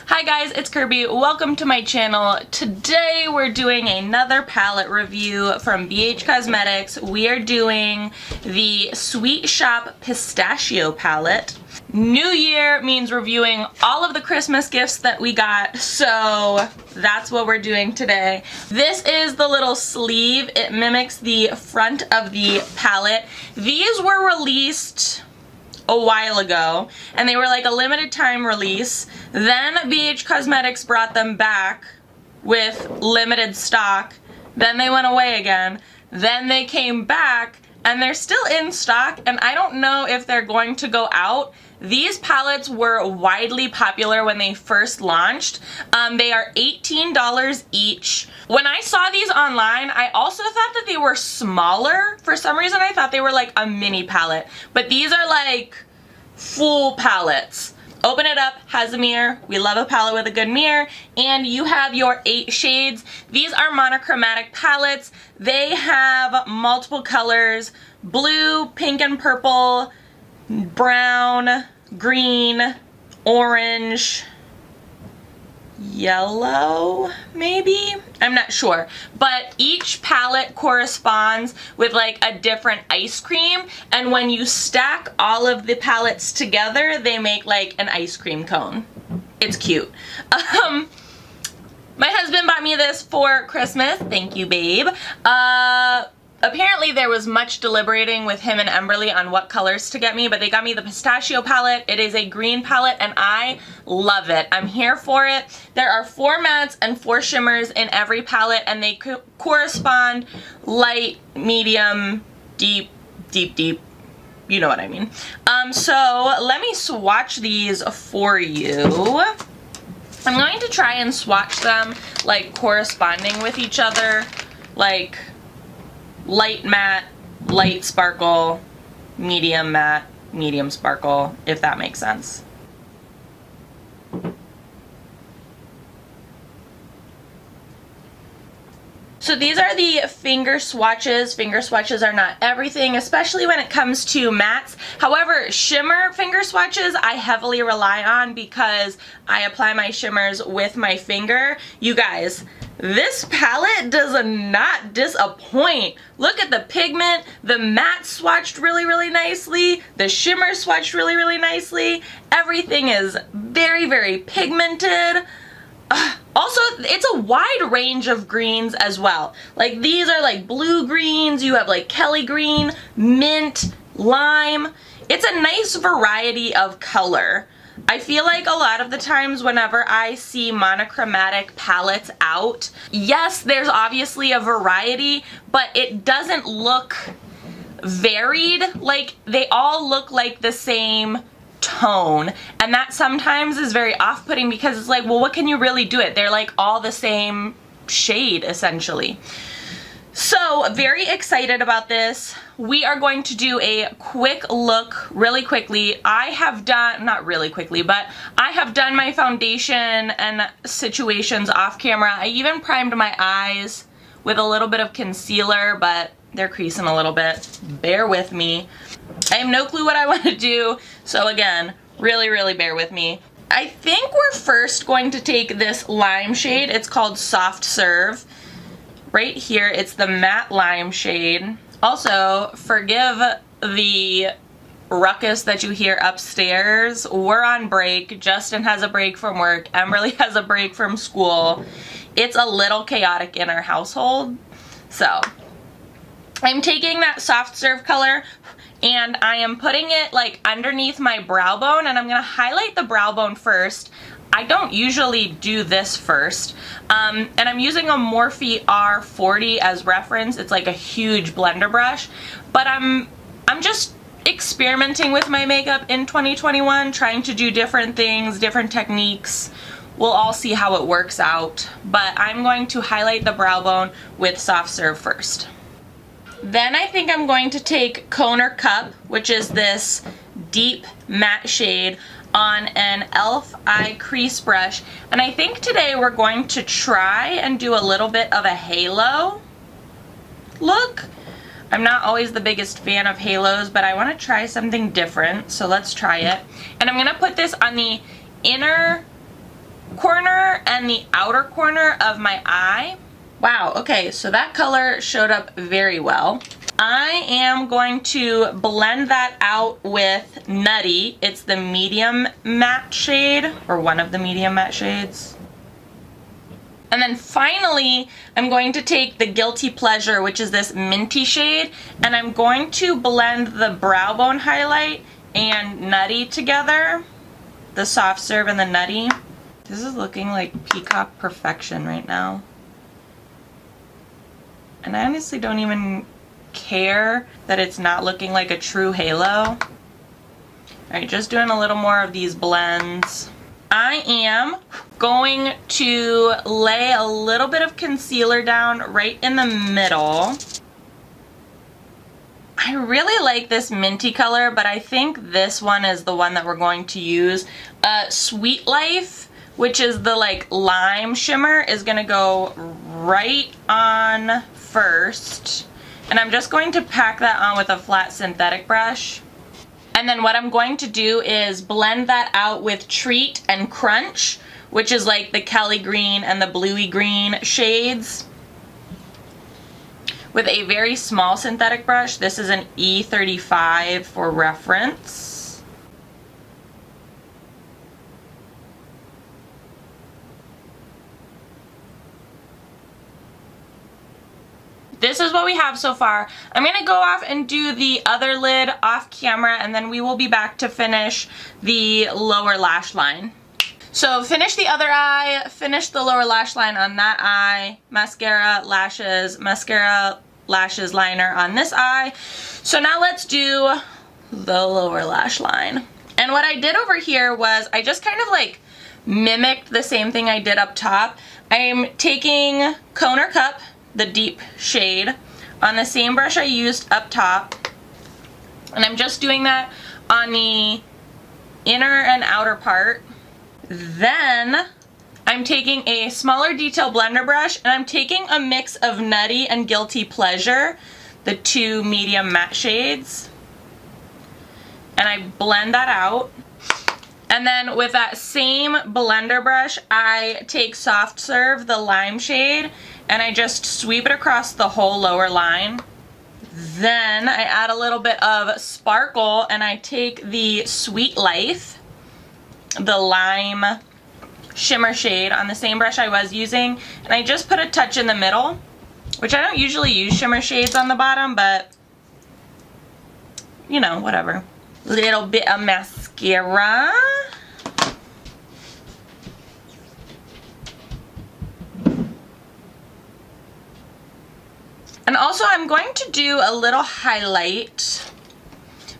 Hi guys, it's Kirby. Welcome to my channel. Today we're doing another palette review from BH Cosmetics. We are doing the Sweet Shop Pistachio palette. New year means reviewing all of the Christmas gifts that we got, so that's what we're doing today. This is the little sleeve. It mimics the front of the palette. These were released a while ago, and they were like a limited time release. Then BH Cosmetics brought them back with limited stock. Then they went away again. Then they came back, and they're still in stock, and I don't know if they're going to go out. These palettes were widely popular when they first launched. They are $18 each. When I saw these online, I also thought that they were smaller. For some reason, I thought they were like a mini palette, but these are like full palettes. Open it up, has a mirror. We love a palette with a good mirror. And you have your 8 shades. These are monochromatic palettes. They have multiple colors: blue, pink and purple, brown, green, orange, yellow, maybe? I'm not sure. But each palette corresponds with like a different ice cream, and when you stack all of the palettes together, they make like an ice cream cone. It's cute. My husband bought me this for Christmas. Thank you, babe. Apparently there was much deliberating with him and Emberly on what colors to get me, but they got me the pistachio palette. It is a green palette and I love it. I'm here for it. There are 4 mattes and 4 shimmers in every palette, and they correspond light, medium, deep, deep, deep. You know what I mean. So let me swatch these for you. I'm going to try and swatch them like corresponding with each other, like light matte, light sparkle, medium matte, medium sparkle, if that makes sense. So these are the finger swatches. Finger swatches are not everything, especially when it comes to mattes. However, shimmer finger swatches I heavily rely on because I apply my shimmers with my finger. You guys, this palette does not disappoint. Look at the pigment. The matte swatched really, really nicely. The shimmer swatched really, really nicely. Everything is very, very pigmented. Also, it's a wide range of greens as well. Like, these are like blue greens. You have like Kelly green, mint, lime. It's a nice variety of color. I feel like a lot of the times whenever I see monochromatic palettes out, yes, there's obviously a variety, but it doesn't look varied. Like, they all look like the same tone, and that sometimes is very off-putting because it's like, well, what can you really do it? They're like all the same shade, essentially. So, very excited about this. We are going to do a quick look really quickly. I have done, not really quickly, but I have done my foundation and situations off camera. I even primed my eyes with a little bit of concealer, but they're creasing a little bit. Bear with me. I have no clue what I want to do, so again, really, really bear with me. I think we're first going to take this lime shade. It's called Soft Serve. Right here, it's the matte lime shade. Also, forgive the ruckus that you hear upstairs. We're on break. Justin has a break from work. Emberly has a break from school. It's a little chaotic in our household. So, I'm taking that Soft Serve color and I am putting it like underneath my brow bone, and I'm going to highlight the brow bone first. I don't usually do this first, and I'm using a Morphe R40 as reference. It's like a huge blender brush, but I'm just experimenting with my makeup in 2021, trying to do different things, different techniques. We'll all see how it works out, but I'm going to highlight the brow bone with Soft Serve first. Then I think I'm going to take Cone or Cup, which is this deep matte shade, on an e.l.f. eye crease brush. And I think today we're going to try and do a little bit of a halo look. I'm not always the biggest fan of halos, but I want to try something different, so let's try it. And I'm going to put this on the inner and the outer corner of my eye. Wow, okay, so that color showed up very well. I am going to blend that out with Nutty. It's the medium matte shade, or one of the medium matte shades. And then finally, I'm going to take the Guilty Pleasure, which is this minty shade, and I'm going to blend the brow bone highlight and Nutty together. The soft serve and the Nutty. This is looking like peacock perfection right now. And I honestly don't even care that it's not looking like a true halo. Alright, just doing a little more of these blends. I am going to lay a little bit of concealer down right in the middle. I really like this minty color, but I think this one is the one that we're going to use. Sweet Life, which is the like lime shimmer, is gonna go right on first. And I'm just going to pack that on with a flat synthetic brush. And then what I'm going to do is blend that out with Treat and Crunch, which is like the Kelly green and the bluey green shades, with a very small synthetic brush. This is an E35 for reference. This is what we have so far. I'm going to go off and do the other lid off camera, and then we will be back to finish the lower lash line. So finish the other eye, finish the lower lash line on that eye, mascara, lashes, liner on this eye. So now let's do the lower lash line. And what I did over here was I just kind of like mimicked the same thing I did up top. I'm taking Cone or Cup, the deep shade, on the same brush I used up top, and I'm just doing that on the inner and outer part. Then I'm taking a smaller detail blender brush, and I'm taking a mix of Nutty and Guilty Pleasure, the two medium matte shades, and I blend that out. And then with that same blender brush, I take Soft Serve, the lime shade, and I just sweep it across the whole lower line. Then I add a little bit of sparkle, and I take the Sweet Life, the lime shimmer shade, on the same brush I was using, and I just put a touch in the middle, which I don't usually use shimmer shades on the bottom, but you know, whatever. Little bit of mascara. And also I'm going to do a little highlight,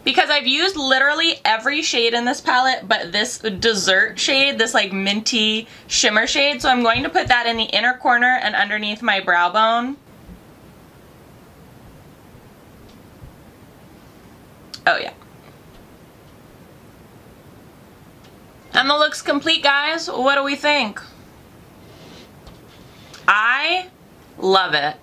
because I've used literally every shade in this palette but this dessert shade, this like minty shimmer shade. So I'm going to put that in the inner corner and underneath my brow bone. Oh yeah. And the look's complete, guys. What do we think? I love it.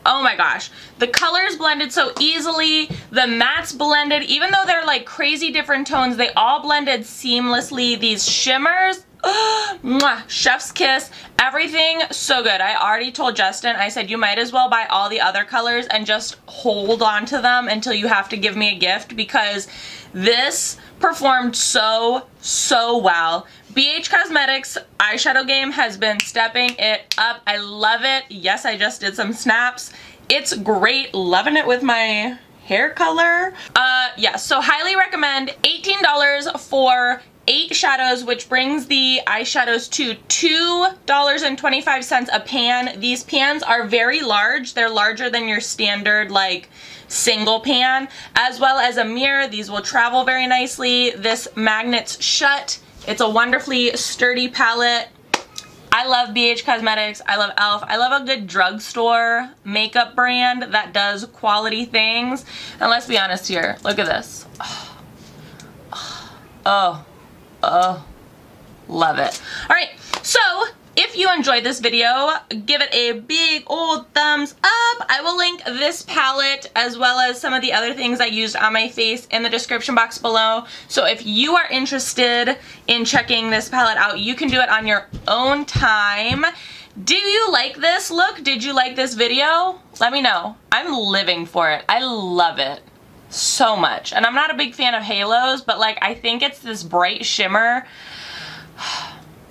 Oh my gosh. The colors blended so easily. The mattes blended, even though they're like crazy different tones, they all blended seamlessly. These shimmers, mwah, chef's kiss. Everything so good. I already told Justin, I said you might as well buy all the other colors and just hold on to them until you have to give me a gift, because this performed so well. BH Cosmetics eyeshadow game has been stepping it up. I love it. Yes, I just did some snaps. It's great. Loving it with my hair color. Yeah, so highly recommend. $18 for 8 shadows, which brings the eyeshadows to $2.25 a pan. These pans are very large. They're larger than your standard like single pan, as well as a mirror. These will travel very nicely. This magnets shut. It's a wonderfully sturdy palette. I love BH Cosmetics. I love e.l.f. I love a good drugstore makeup brand that does quality things. And let's be honest here. Look at this. Oh, love it. All right, so If you enjoyed this video, give it a big old thumbs up. I will link this palette as well as some of the other things I used on my face in the description box below. So if you are interested in checking this palette out, you can do it on your own time. Do you like this look? Did you like this video? Let me know. I'm living for it. I love it so much. And I'm not a big fan of halos, but like I think it's this bright shimmer.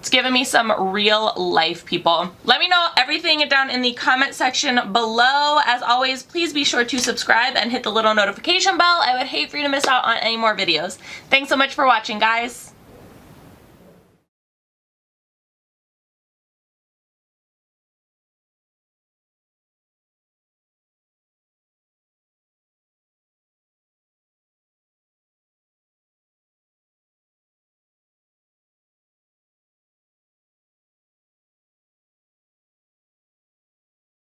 It's giving me some real life, people. Let me know everything down in the comment section below. As always, please be sure to subscribe and hit the little notification bell. I would hate for you to miss out on any more videos. Thanks so much for watching, guys.